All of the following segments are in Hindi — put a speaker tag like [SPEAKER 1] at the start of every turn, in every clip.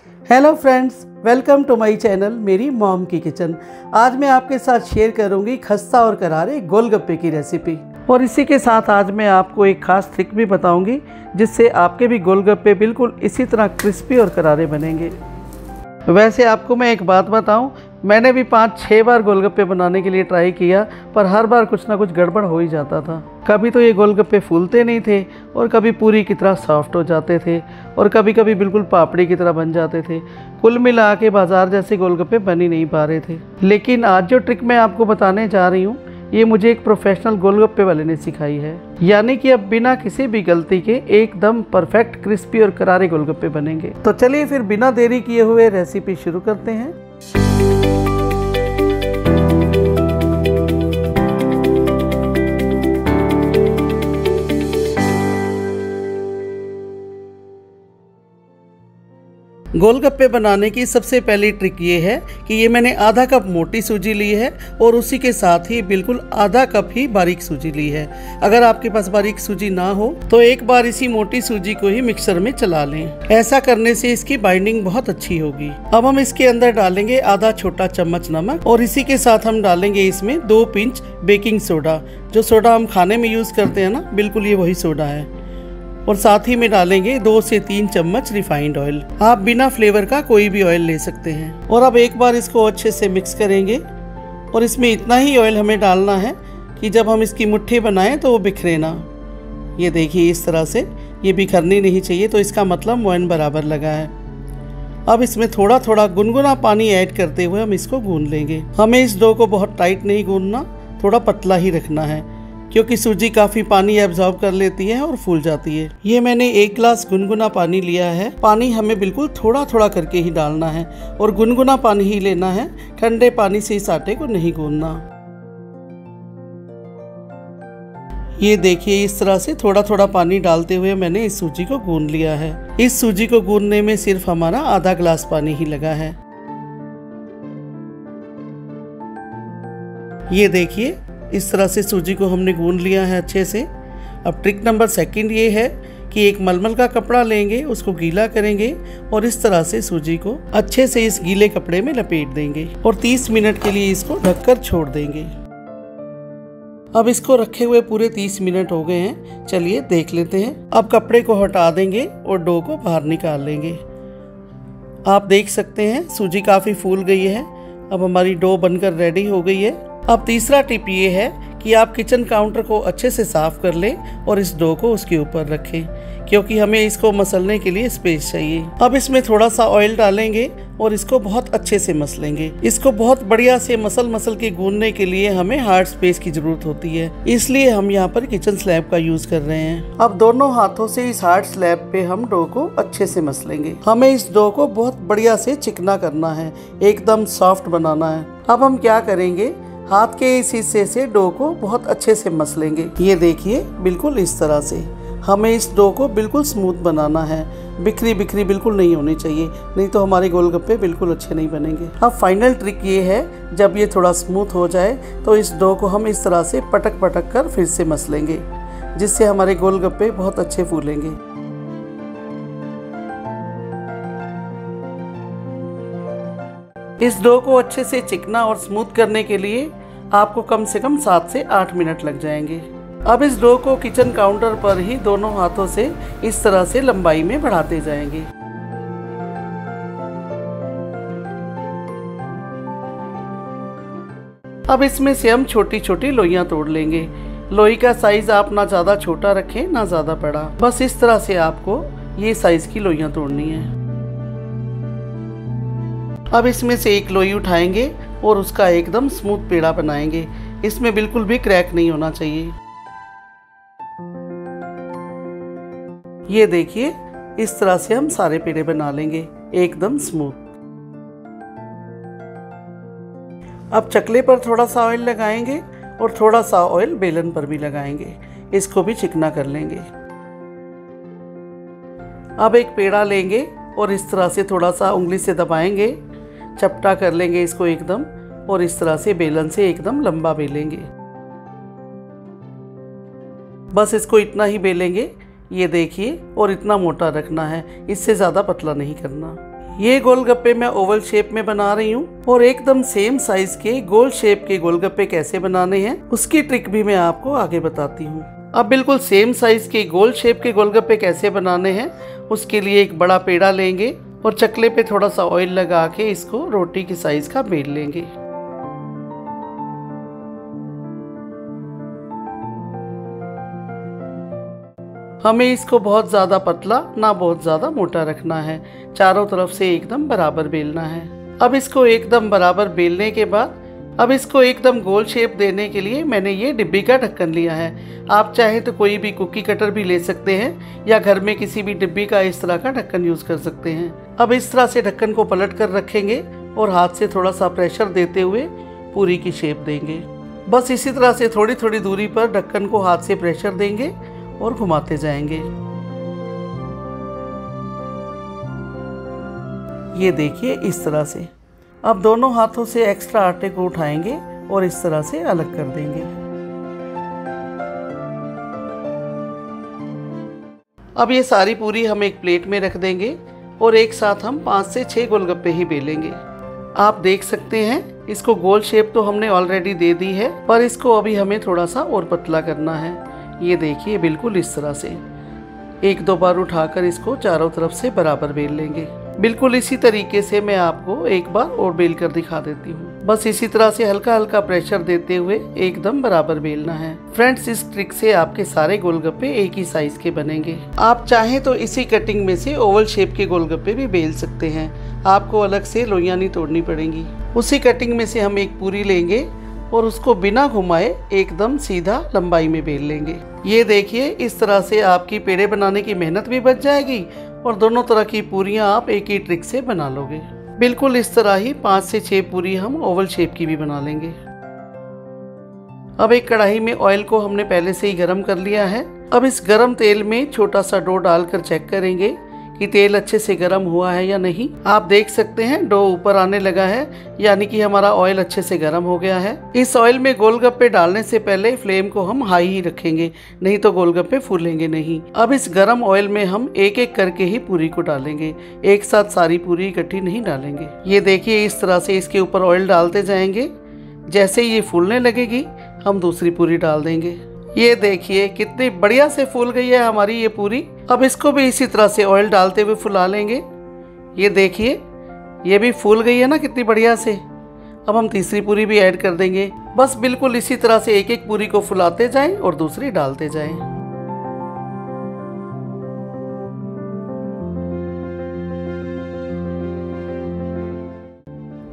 [SPEAKER 1] Hello friends, welcome to my channel मेरी मॉम की किचन। आज मैं आपके साथ शेयर करूंगी खस्ता और करारे गोलगप्पे की रेसिपी। और इसी के साथ आज मैं आपको एक खास ट्रिक भी बताऊंगी जिससे आपके भी गोलगप्पे बिल्कुल इसी तरह क्रिस्पी और करारे बनेंगे। वैसे आपको मैं एक बात बताऊं, मैंने भी 5-6 बार गोलगप्पे बनाने के लिए ट्राई किया, पर हर बार कुछ ना कुछ गड़बड़ हो ही जाता था। कभी तो ये गोलगप्पे फूलते नहीं थे और कभी पूरी की तरह सॉफ्ट हो जाते थे और कभी कभी बिल्कुल पापड़ी की तरह बन जाते थे। कुल मिला के बाज़ार जैसे गोलगप्पे बन ही नहीं पा रहे थे। लेकिन आज जो ट्रिक मैं आपको बताने जा रही हूँ, ये मुझे एक प्रोफेशनल गोलगप्पे वाले ने सिखाई है। यानी कि अब बिना किसी भी गलती के एकदम परफेक्ट क्रिस्पी और करारे गोलगप्पे बनेंगे। तो चलिए फिर बिना देरी किए हुए रेसिपी शुरू करते हैं। गोलगप्पे बनाने की सबसे पहली ट्रिक ये है कि ये मैंने आधा कप मोटी सूजी ली है और उसी के साथ ही बिल्कुल आधा कप ही बारीक सूजी ली है। अगर आपके पास बारीक सूजी ना हो तो एक बार इसी मोटी सूजी को ही मिक्सर में चला लें। ऐसा करने से इसकी बाइंडिंग बहुत अच्छी होगी। अब हम इसके अंदर डालेंगे आधा छोटा चम्मच नमक और इसी के साथ हम डालेंगे इसमें 2 पिंच बेकिंग सोडा। जो सोडा हम खाने में यूज करते हैं ना, बिल्कुल ये वही सोडा है। और साथ ही में डालेंगे 2 से 3 चम्मच रिफाइंड ऑयल। आप बिना फ्लेवर का कोई भी ऑयल ले सकते हैं। और अब एक बार इसको अच्छे से मिक्स करेंगे और इसमें इतना ही ऑयल हमें डालना है कि जब हम इसकी मुट्ठी बनाएं तो वो बिखरे ना। ये देखिए इस तरह से, ये बिखरनी नहीं चाहिए, तो इसका मतलब मोयन बराबर लगा है। अब इसमें थोड़ा थोड़ा गुनगुना पानी ऐड करते हुए हम इसको गूंद लेंगे। हमें इस डो को बहुत टाइट नहीं गूंदना, थोड़ा पतला ही रखना है, क्योंकि सूजी काफ़ी पानी एब्जॉर्ब कर लेती है और फूल जाती है। ये मैंने 1 गिलास गुनगुना पानी लिया है। पानी हमें बिल्कुल थोड़ा थोड़ा करके ही डालना है और गुनगुना पानी ही लेना है। ठंडे पानी से इस आटे को नहीं गूंदना। ये देखिए इस तरह से थोड़ा थोड़ा पानी डालते हुए मैंने इस सूजी को गूंद लिया है। इस सूजी को गूंदने में सिर्फ हमारा आधा गिलास पानी ही लगा है। ये देखिए इस तरह से सूजी को हमने गूंद लिया है अच्छे से। अब ट्रिक नंबर 2 ये है कि एक मलमल का कपड़ा लेंगे, उसको गीला करेंगे और इस तरह से सूजी को अच्छे से इस गीले कपड़े में लपेट देंगे और 30 मिनट के लिए इसको ढककर छोड़ देंगे। अब इसको रखे हुए पूरे 30 मिनट हो गए हैं। चलिए देख लेते हैं। अब कपड़े को हटा देंगे और डो को बाहर निकाल लेंगे। आप देख सकते हैं सूजी काफ़ी फूल गई है। अब हमारी डो बनकर रेडी हो गई है। अब तीसरा टिप ये है कि आप किचन काउंटर को अच्छे से साफ कर लें और इस डो को उसके ऊपर रखें, क्योंकि हमें इसको मसलने के लिए स्पेस चाहिए। अब इसमें थोड़ा सा ऑयल डालेंगे और इसको बहुत अच्छे से मसलेंगे। इसको बहुत बढ़िया से मसल के गूंदने के लिए हमें हार्ड स्पेस की जरूरत होती है, इसलिए हम यहाँ पर किचन स्लैब का यूज कर रहे हैं। अब दोनों हाथों से इस हार्ड स्लैब पे हम डो को अच्छे से मसलेंगे। हमें इस डो को बहुत बढ़िया से चिकना करना है, एकदम सॉफ्ट बनाना है। अब हम क्या करेंगे, हाथ के इस हिस्से से डो को बहुत अच्छे से मसलेंगे। ये देखिए बिल्कुल इस तरह से हमें इस डो को बिल्कुल स्मूथ बनाना है। बिखरी बिखरी बिल्कुल नहीं होनी चाहिए, नहीं तो हमारे गोलगप्पे बिल्कुल अच्छे नहीं बनेंगे। अब फाइनल ट्रिक ये है, जब ये थोड़ा स्मूथ हो जाए तो इस डो को हम इस तरह से पटक पटक कर फिर से मसलेंगे, जिससे हमारे गोलगप्पे बहुत अच्छे फूलेंगे। इस डो को अच्छे से चिकना और स्मूथ करने के लिए आपको कम से कम 7 से 8 मिनट लग जाएंगे। अब इस डो को किचन काउंटर पर ही दोनों हाथों से इस तरह से लंबाई में बढ़ाते जाएंगे। अब इसमें से हम छोटी छोटी लोइयां तोड़ लेंगे। लोई का साइज आप ना ज़्यादा छोटा रखें ना ज़्यादा बड़ा, बस इस तरह से आपको ये साइज की लोइयां तोड़नी है। अब इसमें से एक लोई उठाएंगे और उसका एकदम स्मूथ पेड़ा बनाएंगे। इसमें बिल्कुल भी क्रैक नहीं होना चाहिए। ये देखिए इस तरह से हम सारे पेड़े बना लेंगे एकदम स्मूथ। अब चकले पर थोड़ा सा ऑयल लगाएंगे और थोड़ा सा ऑयल बेलन पर भी लगाएंगे। इसको भी चिकना कर लेंगे। अब एक पेड़ा लेंगे और इस तरह से थोड़ा सा उंगली से दबाएंगे, चपटा कर लेंगे इसको एकदम, और इस तरह से बेलन से एकदम लंबा बेलेंगे। बस इसको इतना ही बेलेंगे, ये देखिए, और इतना मोटा रखना है, इससे ज़्यादा पतला नहीं करना। ये गोलगप्पे मैं ओवल शेप में बना रही हूँ और एकदम सेम साइज के गोल शेप के गोलगप्पे कैसे बनाने हैं उसकी ट्रिक भी मैं आपको आगे बताती हूँ। अब बिल्कुल सेम साइज के गोल शेप के गोलगप्पे कैसे बनाने हैं उसके लिए एक बड़ा पेड़ा लेंगे और चकले पे थोड़ा सा ऑयल लगा के इसको रोटी की साइज का बेल लेंगे। हमें इसको बहुत ज़्यादा पतला ना बहुत ज़्यादा मोटा रखना है, चारों तरफ से एकदम बराबर बेलना है। अब इसको एकदम बराबर बेलने के बाद अब इसको एकदम गोल शेप देने के लिए मैंने ये डिब्बी का ढक्कन लिया है। आप चाहे तो कोई भी कुकी कटर भी ले सकते हैं या घर में किसी भी डिब्बी का इस तरह का ढक्कन यूज़ कर सकते हैं। अब इस तरह से ढक्कन को पलट कर रखेंगे और हाथ से थोड़ा सा प्रेशर देते हुए पूरी की शेप देंगे। बस इसी तरह से थोड़ी थोड़ी दूरी पर ढक्कन को हाथ से प्रेशर देंगे और घुमाते जाएंगे। ये देखिए इस तरह से। अब दोनों हाथों से एक्स्ट्रा आटे को उठाएंगे और इस तरह से अलग कर देंगे। अब ये सारी पूरी हम एक प्लेट में रख देंगे और एक साथ हम 5 से 6 गोलगप्पे ही बेलेंगे। आप देख सकते हैं इसको गोल शेप तो हमने ऑलरेडी दे दी है, पर इसको अभी हमें थोड़ा सा और पतला करना है। ये देखिए बिल्कुल इस तरह से 1-2 बार उठाकर इसको चारों तरफ से बराबर बेल लेंगे। बिल्कुल इसी तरीके से मैं आपको एक बार और बेल कर दिखा देती हूँ। बस इसी तरह से हल्का हल्का प्रेशर देते हुए एकदम बराबर बेलना है। फ्रेंड्स, इस ट्रिक से आपके सारे गोलगप्पे एक ही साइज के बनेंगे। आप चाहें तो इसी कटिंग में से ओवल शेप के गोलगप्पे भी बेल सकते हैं, आपको अलग से लोइयां नहीं तोड़नी पड़ेंगी। उसी कटिंग में से हम एक पूरी लेंगे और उसको बिना घुमाए एकदम सीधा लंबाई में बेल लेंगे। ये देखिए इस तरह से आपकी पेड़े बनाने की मेहनत भी बच जाएगी और दोनों तरह की पूरियां आप एक ही ट्रिक से बना लोगे। बिल्कुल इस तरह ही 5 से 6 पूरी हम ओवल शेप की भी बना लेंगे। अब एक कढ़ाई में ऑयल को हमने पहले से ही गर्म कर लिया है। अब इस गर्म तेल में छोटा सा डो डालकर चेक करेंगे कि तेल अच्छे से गर्म हुआ है या नहीं। आप देख सकते हैं डो ऊपर आने लगा है, यानी कि हमारा ऑयल अच्छे से गर्म हो गया है। इस ऑयल में गोलगप्पे डालने से पहले फ्लेम को हम हाई ही रखेंगे, नहीं तो गोलगप्पे फूलेंगे नहीं। अब इस गर्म ऑयल में हम एक एक करके ही पूरी को डालेंगे, एक साथ सारी पूरी इकट्ठी नहीं डालेंगे। ये देखिए इस तरह से इसके ऊपर ऑयल डालते जाएंगे। जैसे ये फूलने लगेगी हम दूसरी पूरी डाल देंगे। ये देखिए कितनी बढ़िया से फूल गई है हमारी ये पूरी। अब इसको भी इसी तरह से ऑयल डालते हुए फुला लेंगे। ये देखिए ये भी फूल गई है ना कितनी बढ़िया से। अब हम तीसरी पूरी भी ऐड कर देंगे। बस बिल्कुल इसी तरह से एक एक पूरी को फुलाते जाएं और दूसरी डालते जाएं।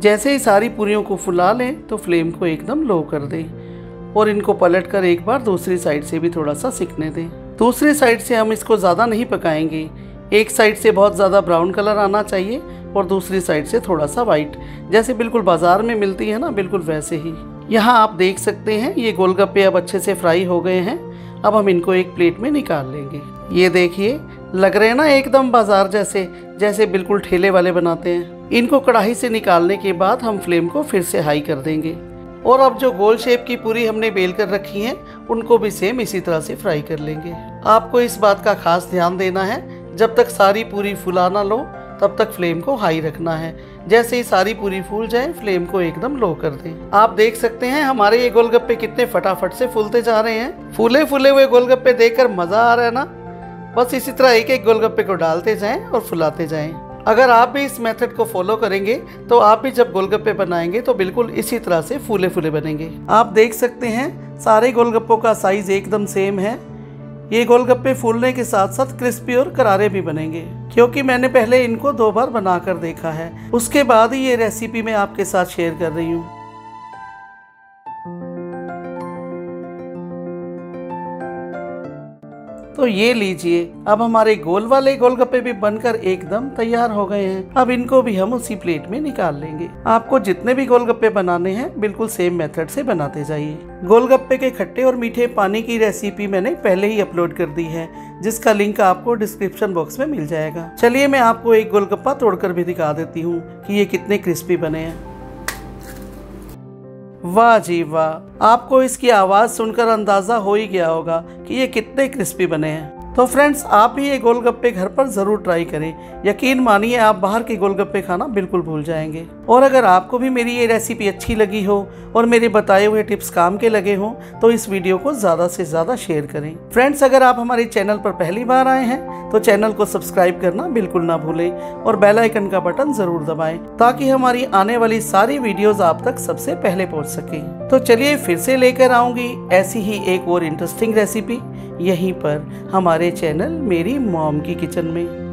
[SPEAKER 1] जैसे ही सारी पूरियों को फुला लें तो फ्लेम को एकदम लो कर दें और इनको पलटकर एक बार दूसरी साइड से भी थोड़ा सा सिकने दें। दूसरी साइड से हम इसको ज़्यादा नहीं पकाएंगे, एक साइड से बहुत ज़्यादा ब्राउन कलर आना चाहिए और दूसरी साइड से थोड़ा सा वाइट, जैसे बिल्कुल बाज़ार में मिलती है ना, बिल्कुल वैसे ही। यहाँ आप देख सकते हैं ये गोलगप्पे अब अच्छे से फ्राई हो गए हैं। अब हम इनको एक प्लेट में निकाल लेंगे। ये देखिए लग रहे हैं ना एकदम बाज़ार जैसे, जैसे बिल्कुल ठेले वाले बनाते हैं। इनको कढ़ाई से निकालने के बाद हम फ्लेम को फिर से हाई कर देंगे और अब जो गोल शेप की पूरी हमने बेल कर रखी हैं उनको भी सेम इसी तरह से फ्राई कर लेंगे। आपको इस बात का खास ध्यान देना है, जब तक सारी पूरी फुला ना लो तब तक फ्लेम को हाई रखना है। जैसे ही सारी पूरी फूल जाए फ्लेम को एकदम लो कर दें। आप देख सकते हैं हमारे ये गोलगप्पे कितने फटाफट से फूलते जा रहे हैं। फूले फूले हुए गोलगप्पे देखकर मज़ा आ रहा है ना। बस इसी तरह एक एक गोलगप्पे को डालते जाएं और फुलाते जाएं। अगर आप भी इस मेथड को फॉलो करेंगे तो आप भी जब गोलगप्पे बनाएंगे तो बिल्कुल इसी तरह से फूले फूले बनेंगे। आप देख सकते हैं सारे गोलगप्पों का साइज एकदम सेम है। ये गोलगप्पे फूलने के साथ साथ क्रिस्पी और करारे भी बनेंगे, क्योंकि मैंने पहले इनको 2 बार बनाकर देखा है। उसके बाद ही ये रेसिपी मैं आपके साथ शेयर कर रही हूँ। तो ये लीजिए, अब हमारे गोल वाले गोलगप्पे भी बनकर एकदम तैयार हो गए हैं। अब इनको भी हम उसी प्लेट में निकाल लेंगे। आपको जितने भी गोलगप्पे बनाने हैं बिल्कुल सेम मेथड से बनाते जाइए। गोलगप्पे के खट्टे और मीठे पानी की रेसिपी मैंने पहले ही अपलोड कर दी है, जिसका लिंक आपको डिस्क्रिप्शन बॉक्स में मिल जाएगा। चलिए मैं आपको एक गोलगप्पा तोड़कर भी दिखा देती हूँ कि ये कितने क्रिस्पी बने हैं। वाह जी वाह, आपको इसकी आवाज़ सुनकर अंदाज़ा हो ही गया होगा कि ये कितने क्रिस्पी बने हैं। तो फ्रेंड्स, आप भी ये गोलगप्पे घर पर ज़रूर ट्राई करें। यकीन मानिए, आप बाहर के गोलगप्पे खाना बिल्कुल भूल जाएंगे। और अगर आपको भी मेरी ये रेसिपी अच्छी लगी हो और मेरे बताए हुए टिप्स काम के लगे हों तो इस वीडियो को ज़्यादा से ज़्यादा शेयर करें। फ्रेंड्स, अगर आप हमारे चैनल पर पहली बार आए हैं तो चैनल को सब्सक्राइब करना बिल्कुल ना भूलें और बेल आइकन का बटन ज़रूर दबाएं ताकि हमारी आने वाली सारी वीडियोज़ आप तक सबसे पहले पहुँच सकें। तो चलिए फिर से लेकर आऊँगी ऐसी ही एक और इंटरेस्टिंग रेसिपी यहीं पर हमारे चैनल मेरी मॉम की किचन में।